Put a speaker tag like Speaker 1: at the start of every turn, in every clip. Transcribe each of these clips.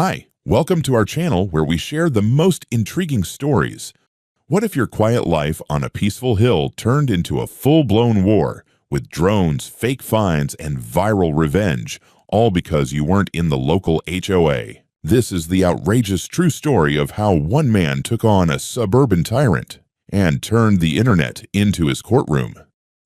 Speaker 1: Hi, welcome to our channel where we share the most intriguing stories. What if your quiet life on a peaceful hill turned into a full-blown war with drones, fake fines, and viral revenge, all because you weren't in the local HOA? This is the outrageous true story of how one man took on a suburban tyrant and turned the internet into his courtroom.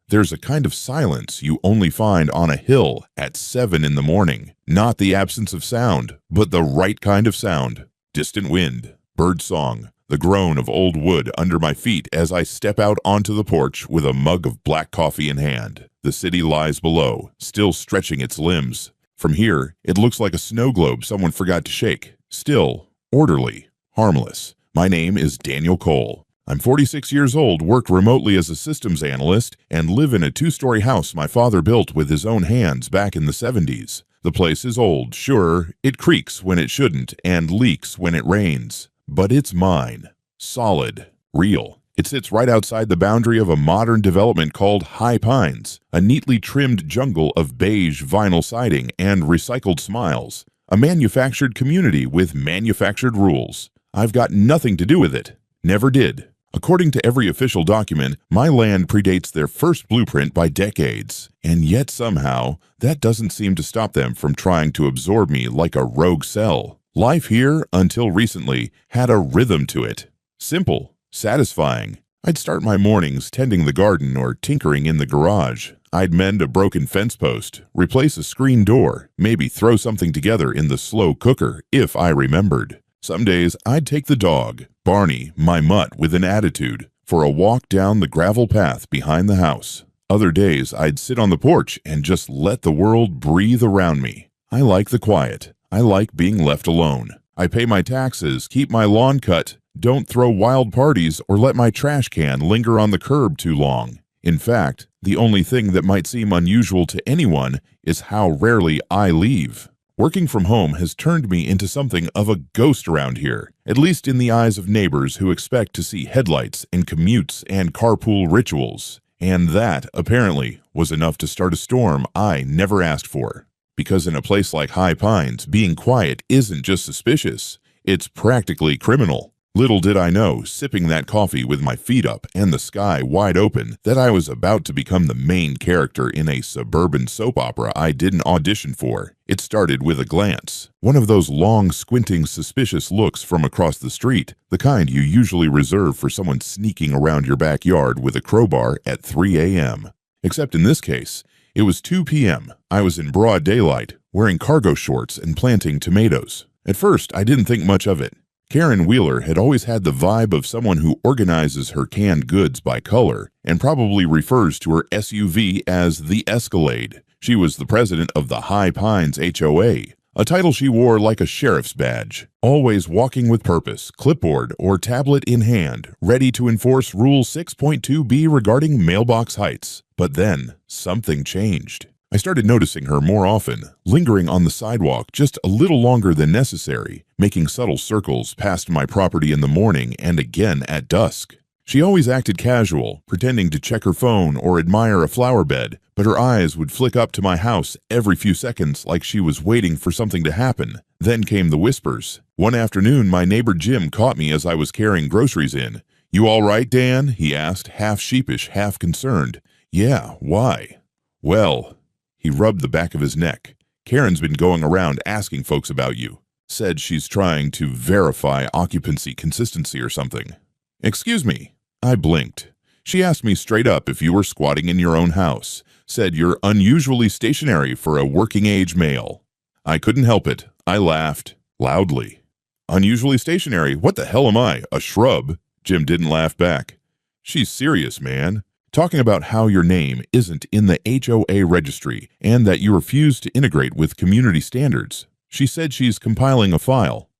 Speaker 1: There's a kind of silence you only find on a hill at 7 in the morning. Not the absence of sound, but the right kind of sound. Distant wind, bird song, the groan of old wood under my feet as I step out onto the porch with a mug of black coffee in hand. The city lies below, still stretching its limbs. From here, it looks like a snow globe someone forgot to shake. Still, orderly, harmless. My name is Daniel Cole. I'm 46 years old, work remotely as a systems analyst, and live in a 2-story house my father built with his own hands back in the 70s. The place is old, sure, it creaks when it shouldn't and leaks when it rains. But it's mine. Solid. Real. It sits right outside the boundary of a modern development called High Pines, a neatly trimmed jungle of beige vinyl siding and recycled smiles. A manufactured community with manufactured rules. I've got nothing to do with it. Never did. According to every official document, my land predates their first blueprint by decades, and yet somehow, that doesn't seem to stop them from trying to absorb me like a rogue cell. Life here, until recently, had a rhythm to it. Simple, satisfying. I'd start my mornings tending the garden or tinkering in the garage. I'd mend a broken fence post, replace a screen door, maybe throw something together in the slow cooker, if I remembered. Some days, I'd take the dog, Barney, my mutt with an attitude, for a walk down the gravel path behind the house. Other days, I'd sit on the porch and just let the world breathe around me. I like the quiet. I like being left alone. I pay my taxes, keep my lawn cut, don't throw wild parties, or let my trash can linger on the curb too long. In fact, the only thing that might seem unusual to anyone is how rarely I leave. Working from home has turned me into something of a ghost around here, at least in the eyes of neighbors who expect to see headlights and commutes and carpool rituals. And that, apparently, was enough to start a storm I never asked for. Because in a place like High Pines, being quiet isn't just suspicious, it's practically criminal. Little did I know, sipping that coffee with my feet up and the sky wide open, that I was about to become the main character in a suburban soap opera I didn't audition for. It started with a glance. One of those long, squinting, suspicious looks from across the street, the kind you usually reserve for someone sneaking around your backyard with a crowbar at 3 a.m. Except in this case, it was 2 p.m. I was in broad daylight, wearing cargo shorts and planting tomatoes. At first, I didn't think much of it. Karen Wheeler had always had the vibe of someone who organizes her canned goods by color and probably refers to her SUV as the Escalade. She was the president of the High Pines HOA, a title she wore like a sheriff's badge, always walking with purpose, clipboard or tablet in hand, ready to enforce Rule 6.2b regarding mailbox heights. But then, something changed. I started noticing her more often, lingering on the sidewalk just a little longer than necessary, making subtle circles past my property in the morning and again at dusk. She always acted casual, pretending to check her phone or admire a flower bed, but her eyes would flick up to my house every few seconds like she was waiting for something to happen. Then came the whispers. One afternoon, my neighbor Jim caught me as I was carrying groceries in. "You all right, Dan?" he asked, half sheepish, half concerned. "Yeah, why?" "Well," he rubbed the back of his neck. "Karen's been going around asking folks about you. Said she's trying to verify occupancy consistency or something." "Excuse me." I blinked. "She asked me straight up if you were squatting in your own house. Said you're unusually stationary for a working-age male." I couldn't help it. I laughed. Loudly. "Unusually stationary? What the hell am I, a shrub?" Jim didn't laugh back. "She's serious, man. Talking about how your name isn't in the HOA registry and that you refuse to integrate with community standards. She said she's compiling a file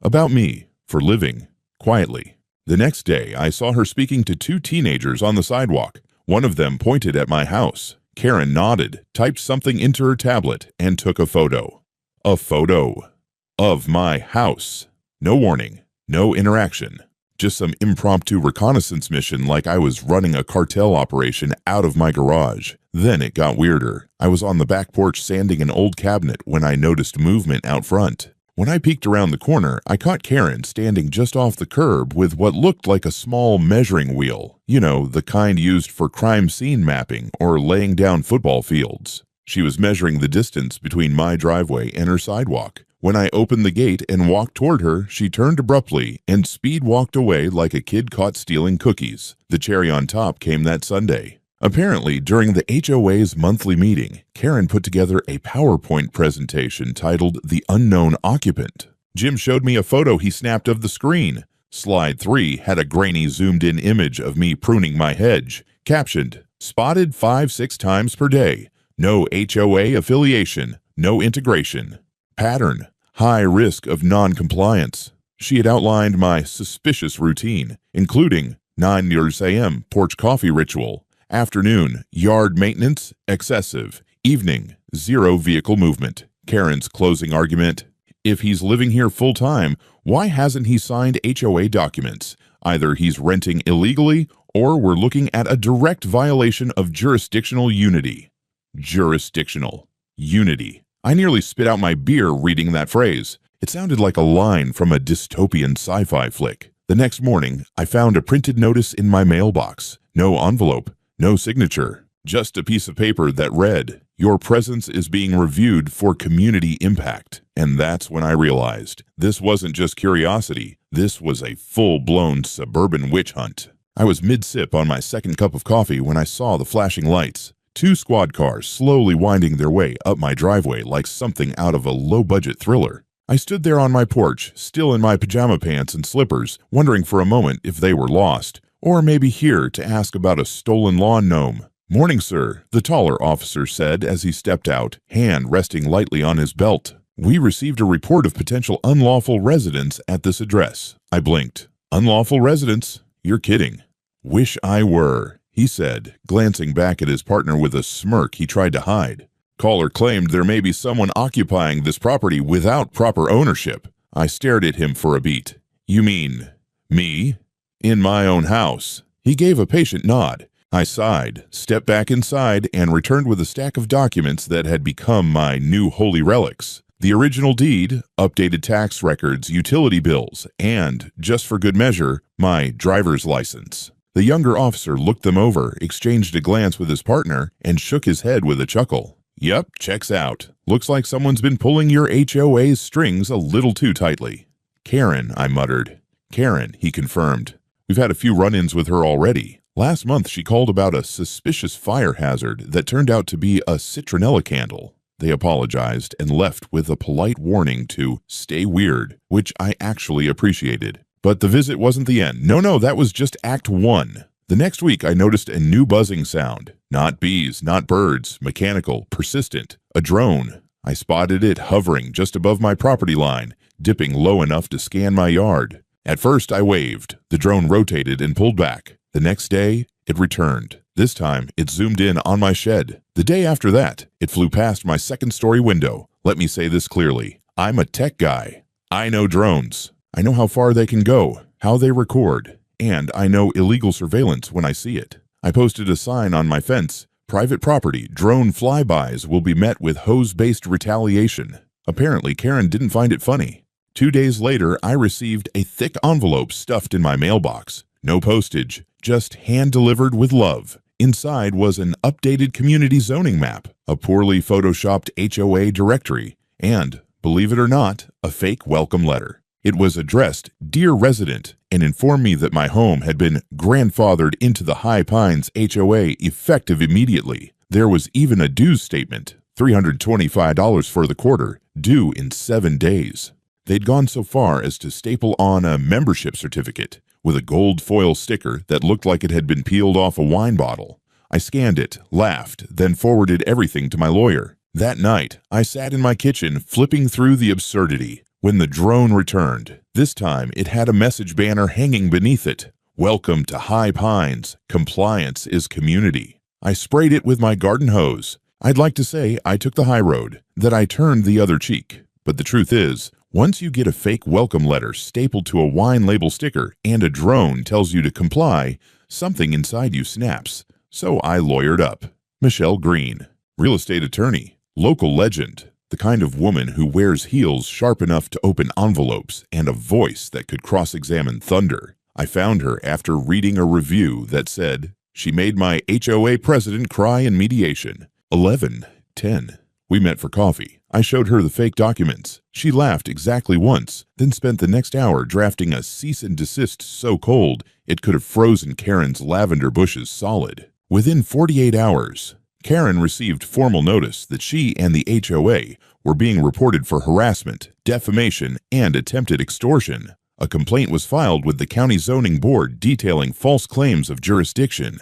Speaker 1: about me, for living, quietly." The next day, I saw her speaking to 2 teenagers on the sidewalk. One of them pointed at my house. Karen nodded, typed something into her tablet, and took a photo. A photo of my house. No warning, no interaction. Just some impromptu reconnaissance mission like I was running a cartel operation out of my garage. Then it got weirder. I was on the back porch sanding an old cabinet when I noticed movement out front. When I peeked around the corner, I caught Karen standing just off the curb with what looked like a small measuring wheel. You know, the kind used for crime scene mapping or laying down football fields. She was measuring the distance between my driveway and her sidewalk. When I opened the gate and walked toward her, she turned abruptly and speed walked away like a kid caught stealing cookies. The cherry on top came that Sunday. Apparently, during the HOA's monthly meeting, Karen put together a PowerPoint presentation titled The Unknown Occupant. Jim showed me a photo he snapped of the screen. Slide 3 had a grainy zoomed-in image of me pruning my hedge, captioned, "Spotted 5-6 times per day. No HOA affiliation. No integration. Pattern, high risk of non-compliance." She had outlined my suspicious routine, including 9 a.m. porch coffee ritual, afternoon, yard maintenance, excessive. Evening, 0 vehicle movement. Karen's closing argument: if he's living here full-time, why hasn't he signed HOA documents? Either he's renting illegally, or we're looking at a direct violation of jurisdictional unity. Jurisdictional unity. I nearly spit out my beer reading that phrase. It sounded like a line from a dystopian sci-fi flick. The next morning, I found a printed notice in my mailbox. No envelope. No signature, just a piece of paper that read, "Your presence is being reviewed for community impact." And that's when I realized this wasn't just curiosity, this was a full-blown suburban witch hunt. I was mid-sip on my second cup of coffee when I saw the flashing lights. 2 squad cars slowly winding their way up my driveway like something out of a low-budget thriller. I stood there on my porch, still in my pajama pants and slippers, wondering for a moment if they were lost. Or maybe here to ask about a stolen lawn gnome. "Morning, sir," the taller officer said as he stepped out, hand resting lightly on his belt. "We received a report of potential unlawful residents at this address." I blinked. "Unlawful residents? You're kidding." "Wish I were," he said, glancing back at his partner with a smirk he tried to hide. "Caller claimed there may be someone occupying this property without proper ownership." I stared at him for a beat. "You mean me? In my own house?" He gave a patient nod. I sighed, stepped back inside, and returned with a stack of documents that had become my new holy relics. The original deed, updated tax records, utility bills, and, just for good measure, my driver's license. The younger officer looked them over, exchanged a glance with his partner, and shook his head with a chuckle. "Yep, checks out. Looks like someone's been pulling your HOA's strings a little too tightly." "Karen," I muttered. "Karen," he confirmed. "We've had a few run-ins with her already. Last month she called about a suspicious fire hazard that turned out to be a citronella candle." They apologized and left with a polite warning to stay weird, which I actually appreciated. But the visit wasn't the end. No, that was just Act 1. The next week I noticed a new buzzing sound. Not bees, not birds, mechanical, persistent. A drone. I spotted it hovering just above my property line, dipping low enough to scan my yard. At first, I waved. The drone rotated and pulled back. The next day, it returned. This time, it zoomed in on my shed. The day after that, it flew past my second-story window. Let me say this clearly. I'm a tech guy. I know drones. I know how far they can go, how they record, and I know illegal surveillance when I see it. I posted a sign on my fence. Private property, drone flybys will be met with hose-based retaliation. Apparently, Karen didn't find it funny. 2 days later, I received a thick envelope stuffed in my mailbox. No postage, just hand-delivered with love. Inside was an updated community zoning map, a poorly photoshopped HOA directory, and, believe it or not, a fake welcome letter. It was addressed "Dear Resident" and informed me that my home had been grandfathered into the High Pines HOA effective immediately. There was even a dues statement, $325 for the quarter, due in 7 days. They'd gone so far as to staple on a membership certificate with a gold foil sticker that looked like it had been peeled off a wine bottle. I scanned it, laughed, then forwarded everything to my lawyer. That night, I sat in my kitchen flipping through the absurdity when the drone returned. This time, it had a message banner hanging beneath it. "Welcome to High Pines. Compliance is community." I sprayed it with my garden hose. I'd like to say I took the high road, that I turned the other cheek. But the truth is, once you get a fake welcome letter stapled to a wine label sticker and a drone tells you to comply, something inside you snaps. So I lawyered up. Michelle Green, real estate attorney, local legend, The kind of woman who wears heels sharp enough to open envelopes and a voice that could cross-examine thunder. I found her after reading a review that said, "She made my HOA president cry in mediation. 11:10. We met for coffee. I showed her the fake documents. She laughed exactly once, then spent the next hour drafting a cease and desist so cold it could have frozen Karen's lavender bushes solid. Within 48 hours, Karen received formal notice that she and the HOA were being reported for harassment, defamation, and attempted extortion. A complaint was filed with the county zoning board detailing false claims of jurisdiction.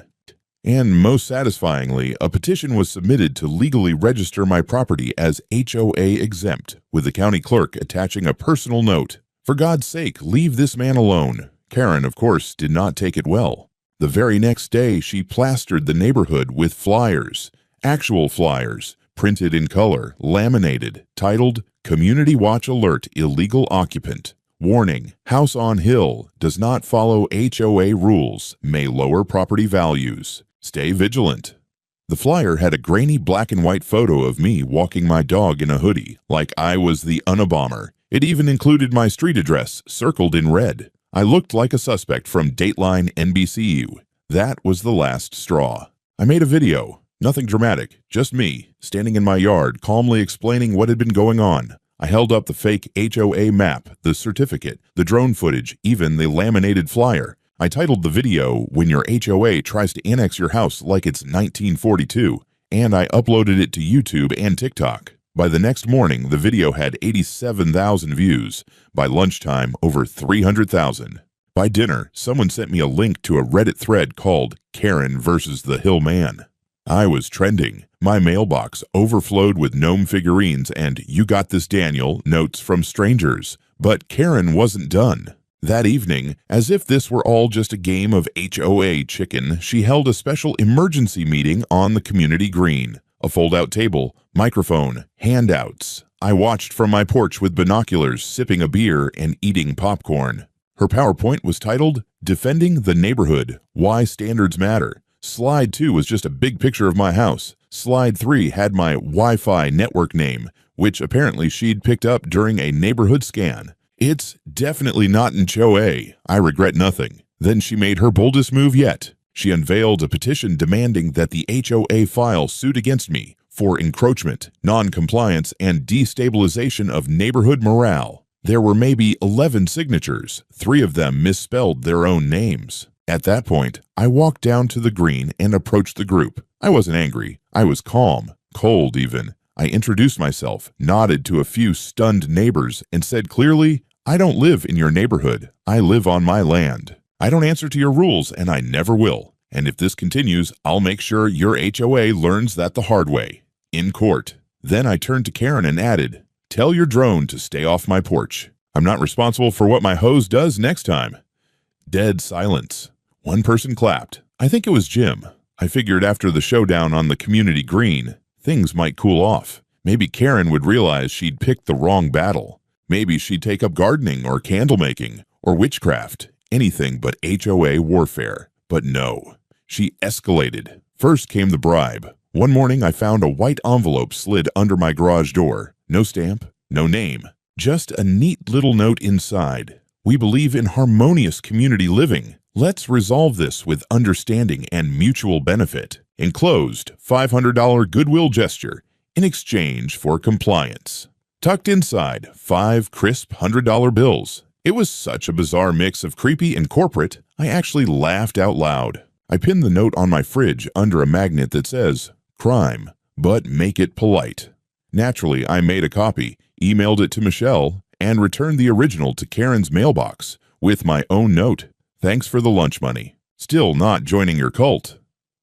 Speaker 1: And most satisfyingly, a petition was submitted to legally register my property as HOA exempt, with the county clerk attaching a personal note. For God's sake, leave this man alone. Karen, of course, did not take it well. The very next day, she plastered the neighborhood with flyers, actual flyers, printed in color, laminated, titled, "Community Watch Alert Illegal Occupant. Warning, house on hill, does not follow HOA rules, may lower property values. Stay vigilant." The flyer had a grainy black and white photo of me walking my dog in a hoodie, like I was the Unabomber. It even included my street address, circled in red. I looked like a suspect from Dateline NBCU. That was the last straw. I made a video. Nothing dramatic, just me, standing in my yard, calmly explaining what had been going on. I held up the fake HOA map, the certificate, the drone footage, even the laminated flyer. I titled the video, "When Your HOA Tries to Annex Your House Like It's 1942, and I uploaded it to YouTube and TikTok. By the next morning, the video had 87,000 views. By lunchtime, over 300,000. By dinner, someone sent me a link to a Reddit thread called Karen versus the Hill Man. I was trending. My mailbox overflowed with gnome figurines and "You got this, Daniel" notes from strangers. But Karen wasn't done. That evening, as if this were all just a game of HOA chicken, she held a special emergency meeting on the community green. A fold-out table, microphone, handouts. I watched from my porch with binoculars, sipping a beer and eating popcorn. Her PowerPoint was titled, "Defending the Neighborhood, Why Standards Matter." Slide 2 was just a big picture of my house. Slide 3 had my Wi-Fi network name, which apparently she'd picked up during a neighborhood scan. It's definitely not an HOA. I regret nothing. Then she made her boldest move yet. She unveiled a petition demanding that the HOA file suit against me for encroachment, non-compliance, and destabilization of neighborhood morale. There were maybe 11 signatures. 3 of them misspelled their own names. At that point, I walked down to the green and approached the group. I wasn't angry. I was calm, cold even. I introduced myself, nodded to a few stunned neighbors, and said clearly, "I don't live in your neighborhood. I live on my land. I don't answer to your rules, and I never will. And if this continues, I'll make sure your HOA learns that the hard way. In court." Then I turned to Karen and added, "Tell your drone to stay off my porch. I'm not responsible for what my hose does next time." Dead silence. One person clapped. I think it was Jim. I figured after the showdown on the community green, things might cool off. Maybe Karen would realize she'd picked the wrong battle. Maybe she'd take up gardening or candle making or witchcraft, anything but HOA warfare. But no, she escalated. First came the bribe. One morning I found a white envelope slid under my garage door. No stamp, no name, just a neat little note inside. "We believe in harmonious community living. Let's resolve this with understanding and mutual benefit. Enclosed, $500 goodwill gesture in exchange for compliance." Tucked inside, 5 crisp $100 bills. It was such a bizarre mix of creepy and corporate, I actually laughed out loud. I pinned the note on my fridge under a magnet that says, "Crime, but make it polite." Naturally, I made a copy, emailed it to Michelle, and returned the original to Karen's mailbox with my own note. "Thanks for the lunch money. Still not joining your cult."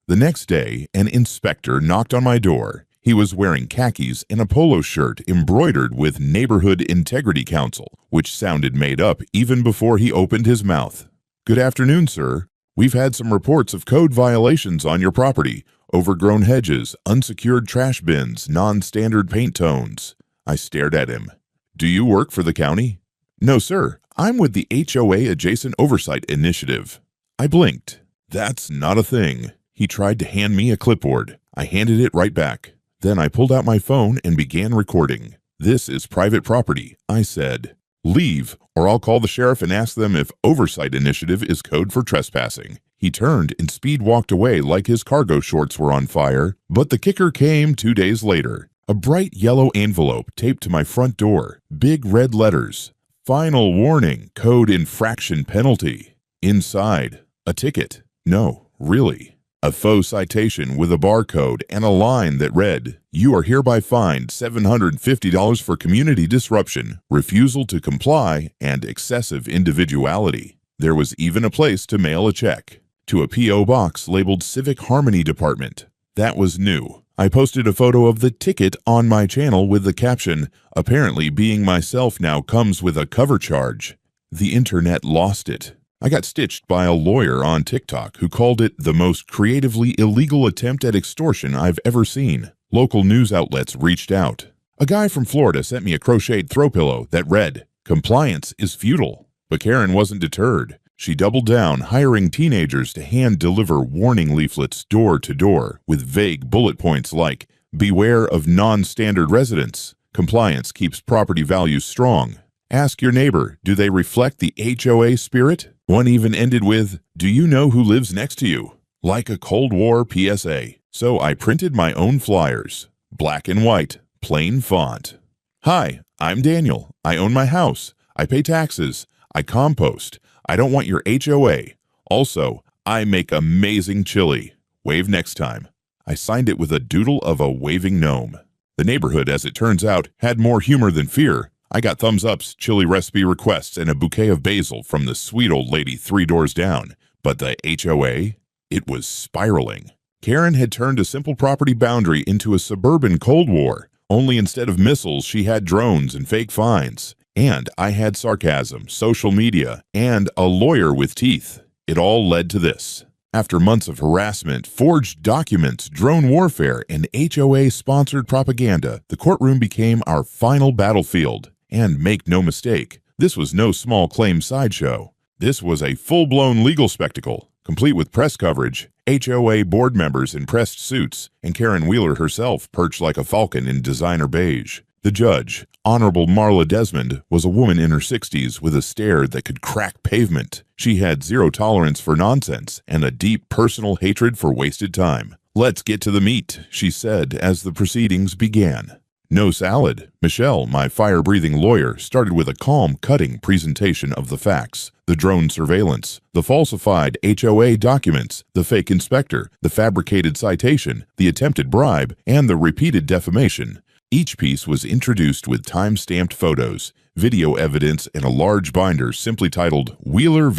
Speaker 1: The next day, an inspector knocked on my door. He was wearing khakis and a polo shirt embroidered with Neighborhood Integrity Council, which sounded made up even before he opened his mouth. "Good afternoon, sir. We've had some reports of code violations on your property. Overgrown hedges, unsecured trash bins, non-standard paint tones." I stared at him. "Do you work for the county?" "No, sir. I'm with the HOA Adjacent Oversight Initiative." I blinked. "That's not a thing." He tried to hand me a clipboard. I handed it right back. Then I pulled out my phone and began recording. "This is private property," I said. "Leave, or I'll call the sheriff and ask them if oversight initiative is code for trespassing." He turned and speed walked away like his cargo shorts were on fire, but the kicker came 2 days later. A bright yellow envelope taped to my front door, big red letters. "Final warning, code infraction penalty." Inside, a ticket. No, really. A faux citation with a barcode and a line that read, "You are hereby fined $750 for community disruption, refusal to comply, and excessive individuality." There was even a place to mail a check. To a P.O. box labeled Civic Harmony Department. That was new. I posted a photo of the ticket on my channel with the caption, "Apparently being myself now comes with a cover charge." The internet lost it. I got stitched by a lawyer on TikTok who called it the most creatively illegal attempt at extortion I've ever seen. Local news outlets reached out. A guy from Florida sent me a crocheted throw pillow that read, "Compliance is futile." But Karen wasn't deterred. She doubled down, hiring teenagers to hand-deliver warning leaflets door to door with vague bullet points like, "Beware of non-standard residents. Compliance keeps property values strong. Ask your neighbor, do they reflect the HOA spirit?" One even ended with, "Do you know who lives next to you?" Like a Cold War PSA. So I printed my own flyers. Black and white, plain font. "Hi, I'm Daniel. I own my house. I pay taxes. I compost. I don't want your HOA. Also, I make amazing chili. Wave next time." I signed it with a doodle of a waving gnome. The neighborhood, as it turns out, had more humor than fear. I got thumbs-ups, chili recipe requests, and a bouquet of basil from the sweet old lady 3 doors down. But the HOA? It was spiraling. Karen had turned a simple property boundary into a suburban Cold War. Only instead of missiles, she had drones and fake fines. And I had sarcasm, social media, and a lawyer with teeth. It all led to this. After months of harassment, forged documents, drone warfare, and HOA-sponsored propaganda, the courtroom became our final battlefield. And make no mistake, this was no small claim sideshow. This was a full-blown legal spectacle, complete with press coverage, HOA board members in pressed suits, and Karen Wheeler herself perched like a falcon in designer beige. The judge, Honorable Marla Desmond, was a woman in her 60s with a stare that could crack pavement. She had zero tolerance for nonsense and a deep personal hatred for wasted time. "Let's get to the meat," she said as the proceedings began. No salad. Michelle, my fire-breathing lawyer, started with a calm, cutting presentation of the facts. The drone surveillance, the falsified HOA documents, the fake inspector, the fabricated citation, the attempted bribe, and the repeated defamation. Each piece was introduced with time-stamped photos, video evidence, and a large binder simply titled Wheeler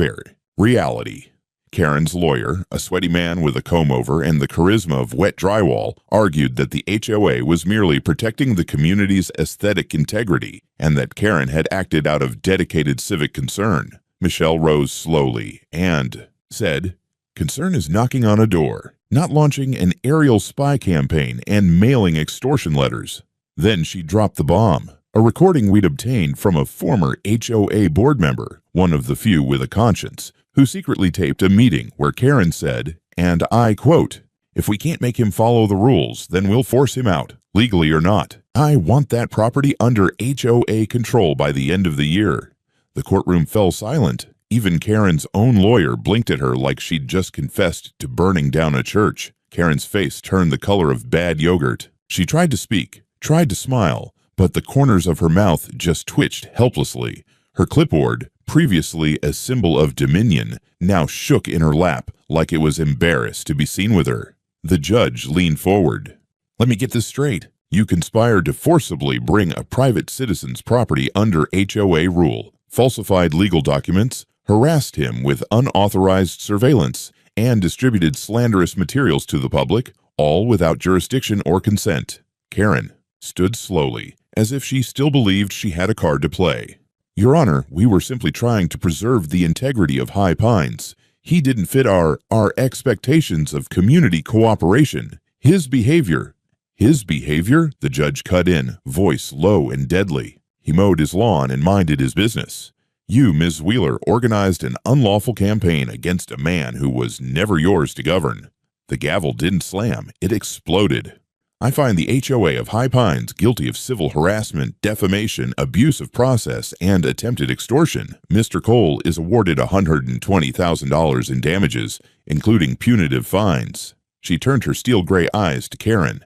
Speaker 1: Reality. Karen's lawyer, a sweaty man with a comb-over and the charisma of wet drywall, argued that the HOA was merely protecting the community's aesthetic integrity and that Karen had acted out of dedicated civic concern. Michelle rose slowly and said, "Concern is knocking on a door, not launching an aerial spy campaign and mailing extortion letters." Then she dropped the bomb, a recording we'd obtained from a former HOA board member, one of the few with a conscience, who secretly taped a meeting where Karen said, and I quote, "If we can't make him follow the rules, then we'll force him out, legally or not. I want that property under HOA control by the end of the year." The courtroom fell silent. Even Karen's own lawyer blinked at her like she'd just confessed to burning down a church. Karen's face turned the color of bad yogurt. She tried to speak, tried to smile, but the corners of her mouth just twitched helplessly. Her clipboard, previously a symbol of dominion, now shook in her lap like it was embarrassed to be seen with her. The judge leaned forward. "Let me get this straight. You conspired to forcibly bring a private citizen's property under HOA rule, falsified legal documents, harassed him with unauthorized surveillance, and distributed slanderous materials to the public, all without jurisdiction or consent." Karen stood slowly, as if she still believed she had a card to play. "Your Honor, we were simply trying to preserve the integrity of High Pines. He didn't fit our expectations of community cooperation. His behavior, the judge cut in, voice low and deadly. "He mowed his lawn and minded his business. You, Ms. Wheeler, organized an unlawful campaign against a man who was never yours to govern." The gavel didn't slam, it exploded. I find the HOA of High Pines guilty of civil harassment, defamation, abuse of process, and attempted extortion. Mr. Cole is awarded $120,000 in damages, including punitive fines. She turned her steel gray eyes to Karen.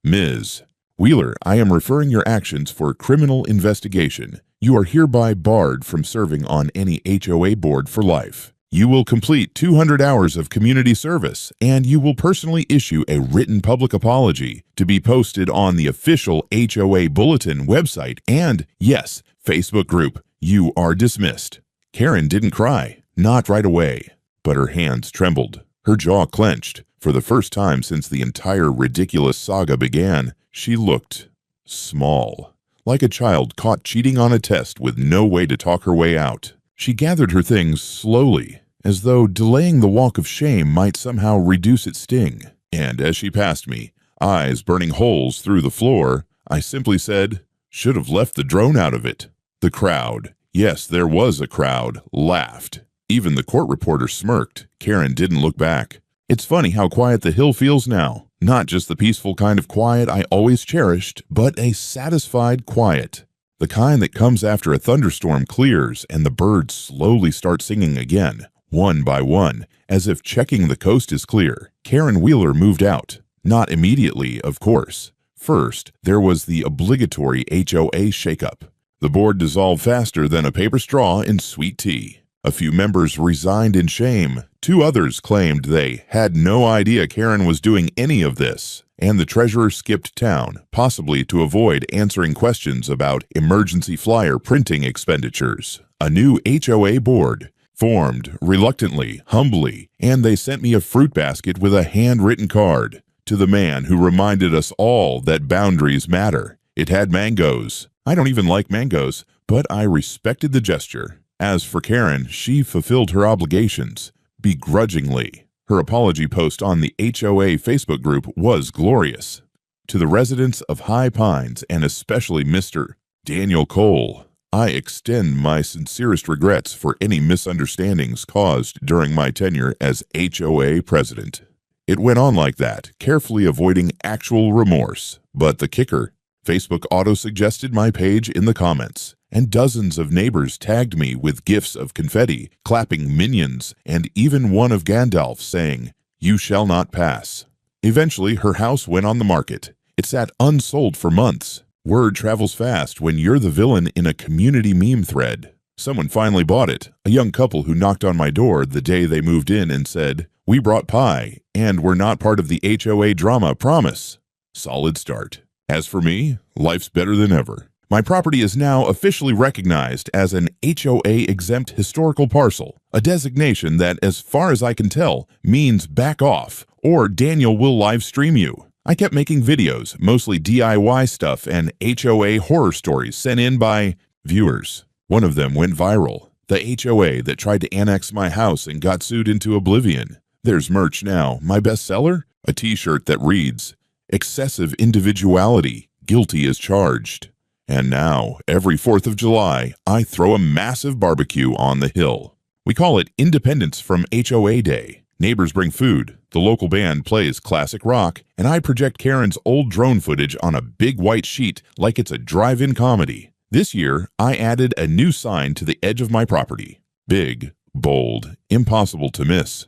Speaker 1: Ms. Wheeler, I am referring your actions for criminal investigation. You are hereby barred from serving on any HOA board for life. You will complete 200 hours of community service, and you will personally issue a written public apology to be posted on the official HOA Bulletin website and, yes, Facebook group. You are dismissed. Karen didn't cry, not right away, but her hands trembled. Her jaw clenched. For the first time since the entire ridiculous saga began, she looked small, like a child caught cheating on a test with no way to talk her way out. She gathered her things slowly, as though delaying the walk of shame might somehow reduce its sting. And as she passed me, eyes burning holes through the floor, I simply said, "Should have left the drone out of it." The crowd, yes, there was a crowd, laughed. Even the court reporter smirked. Karen didn't look back. It's funny how quiet the hill feels now. Not just the peaceful kind of quiet I always cherished, but a satisfied quiet. The kind that comes after a thunderstorm clears and the birds slowly start singing again, one by one, as if checking the coast is clear. Karen Wheeler moved out. Not immediately, of course. First, there was the obligatory HOA shakeup. The board dissolved faster than a paper straw in sweet tea. A few members resigned in shame. 2 others claimed they had no idea Karen was doing any of this. And the treasurer skipped town, possibly to avoid answering questions about emergency flyer printing expenditures. A new HOA board formed, reluctantly, humbly, and they sent me a fruit basket with a handwritten card. To the man who reminded us all that boundaries matter. It had mangoes. I don't even like mangoes, but I respected the gesture. As for Karen, she fulfilled her obligations, begrudgingly. Her apology post on the HOA Facebook group was glorious. To the residents of High Pines, and especially Mr. Daniel Cole, I extend my sincerest regrets for any misunderstandings caused during my tenure as HOA president. It went on like that, carefully avoiding actual remorse. But the kicker, Facebook auto-suggested my page in the comments, and dozens of neighbors tagged me with gifs of confetti, clapping minions, and even one of Gandalf saying, "You shall not pass." Eventually, her house went on the market. It sat unsold for months. Word travels fast when you're the villain in a community meme thread. Someone finally bought it, a young couple who knocked on my door the day they moved in and said, "We brought pie, and we're not part of the HOA drama, promise." Solid start. As for me, life's better than ever. My property is now officially recognized as an HOA-exempt historical parcel, a designation that, as far as I can tell, means back off, or Daniel will live stream you. I kept making videos, mostly DIY stuff and HOA horror stories sent in by viewers. One of them went viral, the HOA that tried to annex my house and got sued into oblivion. There's merch now. My bestseller? A t-shirt that reads, "Excessive individuality, guilty as charged." And now, every 4th of July, I throw a massive barbecue on the hill. We call it Independence from HOA Day. Neighbors bring food, the local band plays classic rock, and I project Karen's old drone footage on a big white sheet like it's a drive-in comedy. This year, I added a new sign to the edge of my property. Big, bold, impossible to miss.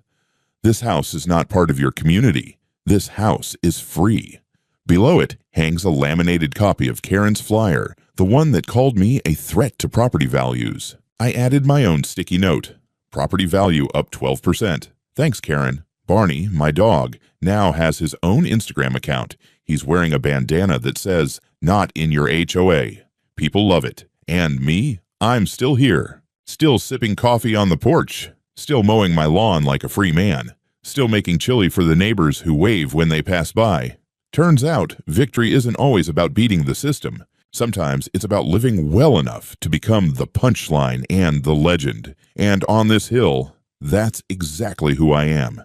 Speaker 1: This house is not part of your community. This house is free. Below it hangs a laminated copy of Karen's flyer, the one that called me a threat to property values. I added my own sticky note. Property value up 12%. Thanks, Karen. Barney, my dog, now has his own Instagram account. He's wearing a bandana that says, "Not in your HOA." People love it. And me? I'm still here. Still sipping coffee on the porch. Still mowing my lawn like a free man. Still making chili for the neighbors who wave when they pass by. Turns out, victory isn't always about beating the system. Sometimes it's about living well enough to become the punchline and the legend. And on this hill, that's exactly who I am.